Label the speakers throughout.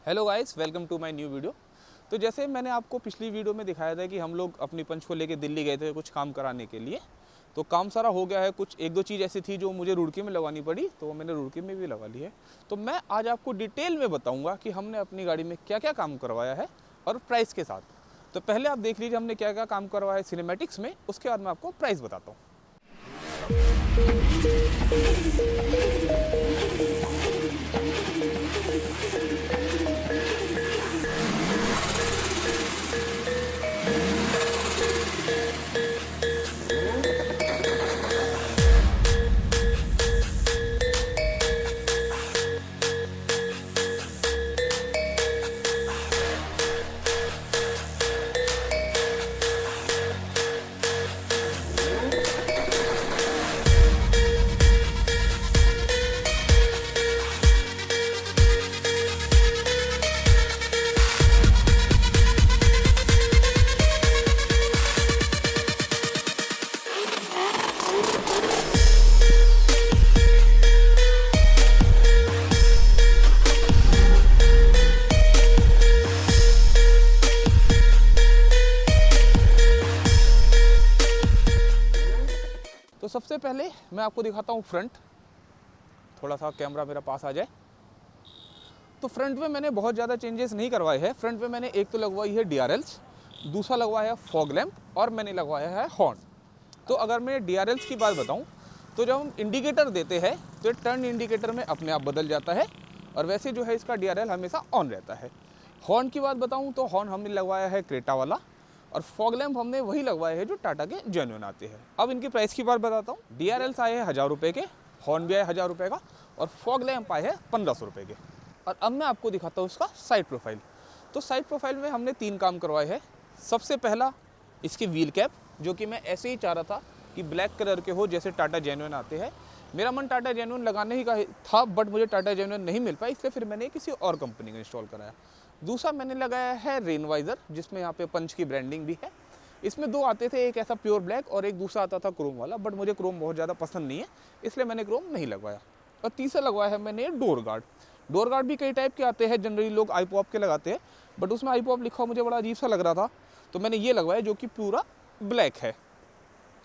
Speaker 1: Hello guys, welcome to my new video. तो जैसे मैंने आपको पिछली वीडियो में दिखाया था कि हम लोग अपनी पंच को लेके दिल्ली गए थे कुछ काम कराने के लिए। तो काम सारा हो गया है, कुछ एक दो चीज़ ऐसी थी जो मुझे रुड़की में लगवानी पड़ी, तो मैंने रुड़की में भी लगवा ली है। तो मैं आज आपको डिटेल में बताऊँगा कि हमने अपनी गाड़ी में क्या क्या काम करवाया है और प्राइस के साथ। तो पहले आप देख लीजिए हमने क्या क्या काम करवाया है सिनेमैटिक्स में, उसके बाद मैं आपको प्राइस बताता हूँ। तो सबसे पहले मैं आपको दिखाता हूँ फ्रंट। थोड़ा सा कैमरा मेरा पास आ जाए। तो फ्रंट में मैंने बहुत ज़्यादा चेंजेस नहीं करवाए हैं। फ्रंट में मैंने एक तो लगवाई है DRLs, दूसरा लगवाया है फॉग लैंप और मैंने लगवाया है हॉर्न। तो अगर मैं DRLs की बात बताऊँ तो जब हम इंडिकेटर देते हैं तो टर्न इंडिकेटर में अपने आप बदल जाता है और वैसे जो है इसका DRL हमेशा ऑन रहता है। हॉर्न की बात बताऊँ तो हॉर्न हमने लगवाया है क्रेटा वाला और फॉग लैंप हमने वही लगवाए हैं जो टाटा के जेन्युइन आते हैं। अब इनकी प्राइस की बात बताता हूँ। DRLs आए हैं 1000 रुपये के, हॉर्न भी आए 1000 रुपये का और फॉग लैंप आए हैं 1500 रुपये के। और अब मैं आपको दिखाता हूँ इसका साइड प्रोफाइल। तो साइड प्रोफाइल में हमने 3 काम करवाए हैं। सबसे पहला इसकी व्हील कैप, जो कि मैं ऐसे ही चाह रहा था कि ब्लैक कलर के हो जैसे टाटा जेन्युइन आते हैं। मेरा मन टाटा जेन्युइन लगाने ही का था, बट मुझे टाटा जेन्युइन नहीं मिल पाया, इसलिए फिर मैंने किसी और कंपनी का इंस्टॉल कराया। दूसरा मैंने लगाया है रेन वाइज़र, जिसमें यहाँ पे पंच की ब्रांडिंग भी है। इसमें 2 आते थे, एक ऐसा प्योर ब्लैक और एक दूसरा आता था क्रोम वाला, बट मुझे क्रोम बहुत ज़्यादा पसंद नहीं है, इसलिए मैंने क्रोम नहीं लगवाया। और तीसरा लगवाया है मैंने डोर गार्ड। डोर गार्ड भी कई टाइप के आते हैं, जनरली लोग आईपॉप के लगाते हैं, बट उसमें आईपॉप लिखा हुआ मुझे बड़ा अजीब सा लग रहा था, तो मैंने ये लगवाया जो कि पूरा ब्लैक है।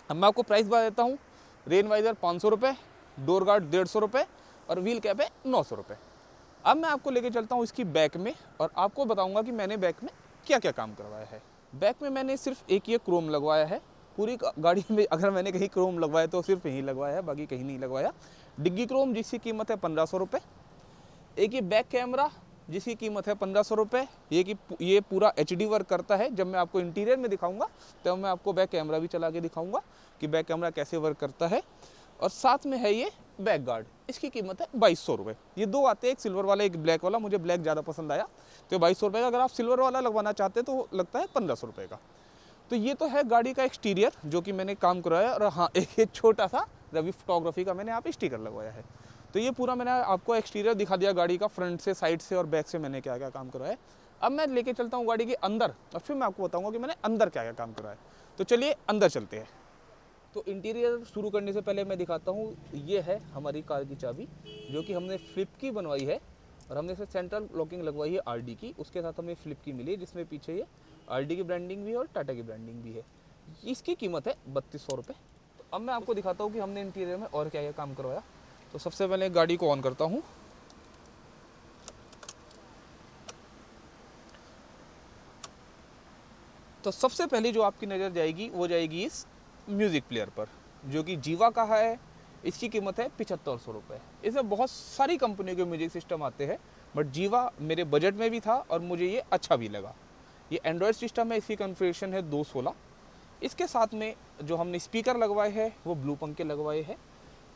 Speaker 1: अब मैं आपको प्राइस बता देता हूँ। रेन वाइज़र 500 रुपये, डोर गार्ड 150 रुपये और व्हील कैप है 900 रुपये। अब मैं आपको लेके चलता हूँ इसकी बैक में और आपको बताऊँगा कि मैंने बैक में क्या क्या काम करवाया है। बैक में मैंने सिर्फ एक ये क्रोम लगवाया है। पूरी गाड़ी में अगर मैंने कहीं क्रोम लगवाया तो सिर्फ यहीं लगवाया है, बाकी कहीं नहीं लगवाया। डिग्गी क्रोम जिसकी कीमत है 1500 रुपये। एक ये बैक कैमरा जिसकी कीमत है 1500 रुपये। ये पूरा HD वर्क करता है। जब मैं आपको इंटीरियर में दिखाऊंगा तब मैं आपको बैक कैमरा भी चला के दिखाऊंगा कि बैक कैमरा कैसे वर्क करता है। और साथ में है ये बैक गार्ड, इसकी कीमत है 2200 रुपये। ये 2 आते हैं, एक सिल्वर वाला एक ब्लैक वाला। मुझे ब्लैक ज़्यादा पसंद आया तो 2200 रुपये का। अगर आप सिल्वर वाला लगवाना चाहते हैं तो लगता है 1500 रुपये का। तो ये तो है गाड़ी का एक्सटीरियर जो कि मैंने काम करवाया। और हाँ, एक छोटा सा रवि फोटोग्राफी का मैंने यहाँ पे स्टिकर लगवाया है। तो ये पूरा मैंने आपको एक्सटीरियर दिखा दिया गाड़ी का, फ्रंट से, साइड से और बैक से मैंने क्या क्या काम करवाया है। अब मैं लेके चलता हूँ गाड़ी के अंदर और फिर मैं आपको बताऊँगा कि मैंने अंदर क्या क्या काम करवाया है। तो चलिए अंदर चलते हैं। तो इंटीरियर शुरू करने से पहले मैं दिखाता हूँ, ये है हमारी कार की चाबी जो कि हमने फ्लिप की बनवाई है और हमने इसे सेंट्रल लॉकिंग लगवाई है RD की। उसके साथ हमें फ्लिप की मिली है जिसमें पीछे ये RD की ब्रांडिंग भी है और टाटा की ब्रांडिंग भी है। इसकी कीमत है 3200 रुपये। तो अब मैं आपको दिखाता हूँ कि हमने इंटीरियर में और क्या क्या काम करवाया। तो सबसे पहले गाड़ी को ऑन करता हूँ। तो सबसे पहले जो आपकी नज़र जाएगी वो जाएगी इस म्यूज़िक प्लेयर पर, जो कि जीवा का है। इसकी कीमत है 7500 रुपये। इसमें बहुत सारी कंपनियों के म्यूजिक सिस्टम आते हैं, बट जीवा मेरे बजट में भी था और मुझे ये अच्छा भी लगा। ये एंड्रॉयड सिस्टम है, इसकी कॉन्फ़िगरेशन है 216। इसके साथ में जो हमने स्पीकर लगवाए हैं वो ब्लू पंख के लगवाए हैं।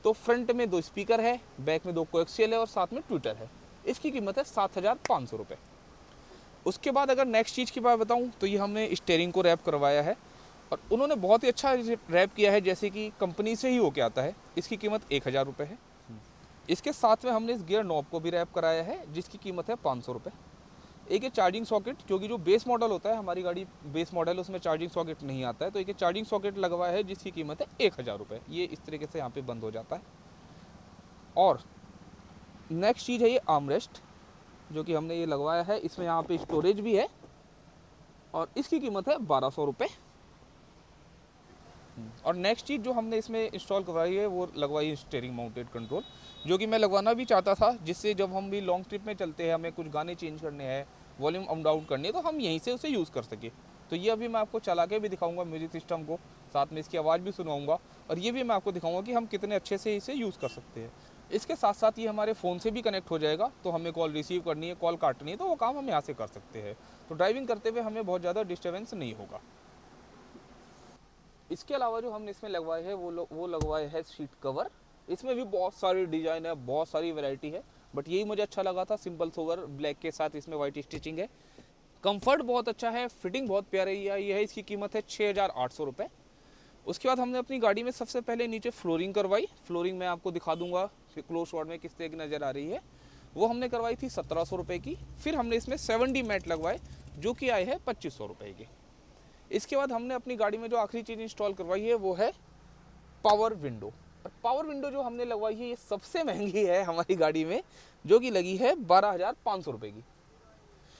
Speaker 1: तो फ्रंट में 2 स्पीकर है, बैक में 2 कोएक्सियल है और साथ में ट्विटर है। इसकी कीमत है 7500 रुपये। उसके बाद अगर नेक्स्ट चीज़ की बात बताऊँ तो ये हमने स्टीयरिंग को रैप करवाया है और उन्होंने बहुत ही अच्छा रैप किया है, जैसे कि कंपनी से ही होके आता है। इसकी कीमत 1000 रुपये है। इसके साथ में हमने इस गियर नॉब को भी रैप कराया है जिसकी कीमत है 500 रुपये। एक ये चार्जिंग सॉकेट, क्योंकि जो बेस मॉडल होता है, हमारी गाड़ी बेस मॉडल है, उसमें चार्जिंग सॉकेट नहीं आता है, तो एक चार्जिंग सॉकेट लगवाया है जिसकी कीमत है 1000 रुपये। ये इस तरीके से यहाँ पे बंद हो जाता है। और नेक्स्ट चीज़ है ये आर्मरेस्ट। जो कि हमने ये लगवाया है। इसमें यहाँ पे स्टोरेज भी है और इसकी कीमत है 1200 रुपये। और नेक्स्ट चीज़ जो हमने इसमें इंस्टॉल करवाई है वो लगवाई है स्टीयरिंग माउंटेड कंट्रोल, जो कि मैं लगवाना भी चाहता था, जिससे जब हम भी लॉन्ग ट्रिप में चलते हैं, हमें कुछ गाने चेंज करने हैं, वॉल्यूम अप डाउन करनी है, तो हम यहीं से उसे यूज़ कर सके। तो ये अभी मैं आपको चला के भी दिखाऊंगा म्यूजिक सिस्टम को, साथ में इसकी आवाज़ भी सुनाऊंगा और ये भी मैं आपको दिखाऊंगा कि हम कितने अच्छे से इसे यूज़ कर सकते हैं। इसके साथ साथ ये हमारे फ़ोन से भी कनेक्ट हो जाएगा, तो हमें कॉल रिसीव करनी है, कॉल काटनी है, तो वो काम हम यहाँ से कर सकते हैं। तो ड्राइविंग करते हुए हमें बहुत ज़्यादा डिस्टर्बेंस नहीं होगा। इसके अलावा जो हमने इसमें लगवाए है वो लगवाए है सीट कवर। इसमें भी बहुत सारी डिज़ाइन है, बहुत सारी वैरायटी है, बट यही मुझे अच्छा लगा था, सिंपल सोवर ब्लैक के साथ इसमें वाइट स्टिचिंग है। कंफर्ट बहुत अच्छा है, फिटिंग बहुत प्यारी है। इसकी कीमत है 6800 रुपये। उसके बाद हमने अपनी गाड़ी में सबसे पहले नीचे फ्लोरिंग करवाई। फ्लोरिंग मैं आपको दिखा दूंगा कि क्लोज शॉट में किस तरह की नज़र आ रही है। वो हमने करवाई थी 1700 रुपये की। फिर हमने इसमें 7D मैट लगवाए, जो कि आए हैं 2500 रुपये की। इसके बाद हमने अपनी गाड़ी में जो आखिरी चीज़ इंस्टॉल करवाई है वो है पावर विंडो। और पावर विंडो जो हमने लगवाई है ये सबसे महंगी है हमारी गाड़ी में, जो कि लगी है 12,500 रुपये की।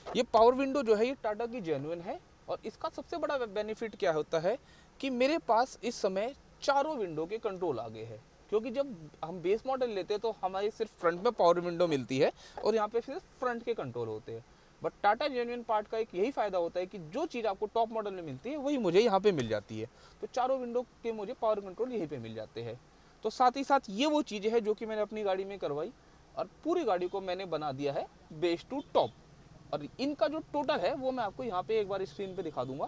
Speaker 1: ये पावर विंडो जो है ये टाटा की जेन्युइन है और इसका सबसे बड़ा बेनिफिट क्या होता है कि मेरे पास इस समय चारों विंडो के कंट्रोल आ गए हैं। क्योंकि जब हम बेस मॉडल लेते हैं तो हमारी सिर्फ फ्रंट में पावर विंडो मिलती है और यहाँ पे सिर्फ फ्रंट के कंट्रोल होते हैं। बट टाटा जेन्युइन पार्ट का एक यही फ़ायदा होता है कि जो चीज़ आपको टॉप मॉडल में मिलती है वही मुझे यहाँ पे मिल जाती है। तो चारों विंडो के मुझे पावर कंट्रोल यहीं पे मिल जाते हैं। तो साथ ही साथ ये वो चीज़ें हैं जो कि मैंने अपनी गाड़ी में करवाई और पूरी गाड़ी को मैंने बना दिया है बेस टू टॉप। और इनका जो टोटल है वो मैं आपको यहाँ पे एक बार स्क्रीन पे दिखा दूंगा,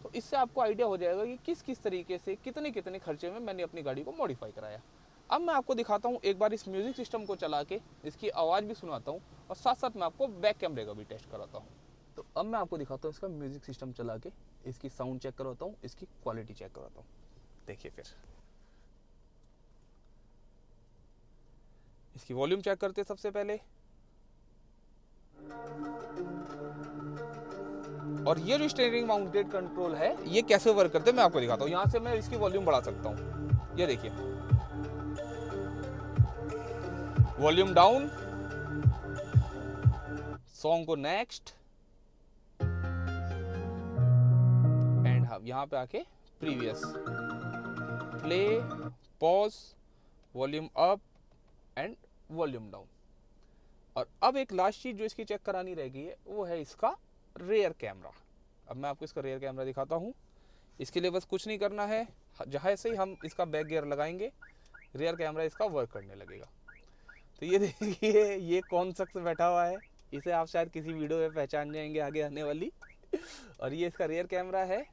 Speaker 1: तो इससे आपको आइडिया हो जाएगा कि किस किस तरीके से कितने कितने खर्चे में मैंने अपनी गाड़ी को मॉडिफाई कराया। अब मैं आपको दिखाता हूँ एक बार इस म्यूज़िक सिस्टम को चला के, इसकी आवाज़ भी सुनाता हूँ और साथ साथ मैं आपको बैक कैमरे का भी टेस्ट कराता हूँ। तो अब मैं आपको दिखाता हूँ इसका म्यूज़िक सिस्टम चला के, इसकी साउंड चेक करवाता हूँ, इसकी क्वालिटी चेक करवाता हूँ। देखिए फिर इसकी वॉल्यूम चेक करते सबसे पहले। और ये जो स्टीयरिंग माउंटेड कंट्रोल है ये कैसे वर्क करते हैं मैं आपको दिखाता हूँ। यहाँ से मैं इसकी वॉल्यूम बढ़ा सकता हूँ, ये देखिए, वॉल्यूम डाउन, सॉन्ग को नेक्स्ट, एंड यहाँ पे आके previous, play, pause, volume up and volume down. और अब एक लास्ट चीज जो इसकी चेक करानी रह गई है वो है इसका रेयर कैमरा। अब मैं आपको इसका रेयर कैमरा दिखाता हूँ। इसके लिए बस कुछ नहीं करना है, जहाँ से ही हम इसका बैक गियर लगाएंगे रेयर कैमरा इसका वर्क करने लगेगा। तो ये देखिए ये कौन शख्स बैठा हुआ है, इसे आप शायद किसी वीडियो में पहचान जाएंगे आगे आने वाली। और ये इसका रेयर कैमरा है,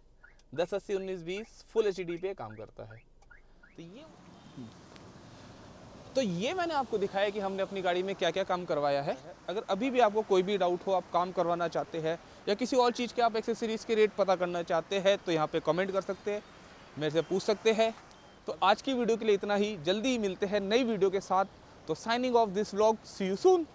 Speaker 1: 1080x1920 फुल HD पे काम करता है। तो ये मैंने आपको दिखाया कि हमने अपनी गाड़ी में क्या क्या काम करवाया है। अगर अभी भी आपको कोई भी डाउट हो, आप काम करवाना चाहते हैं या किसी और चीज़ के आप एक्सेसरीज़ के रेट पता करना चाहते हैं, तो यहाँ पे कमेंट कर सकते हैं, मेरे से पूछ सकते हैं। तो आज की वीडियो के लिए इतना ही, जल्दी ही मिलते हैं नई वीडियो के साथ। तो signing off this vlog, see you soon.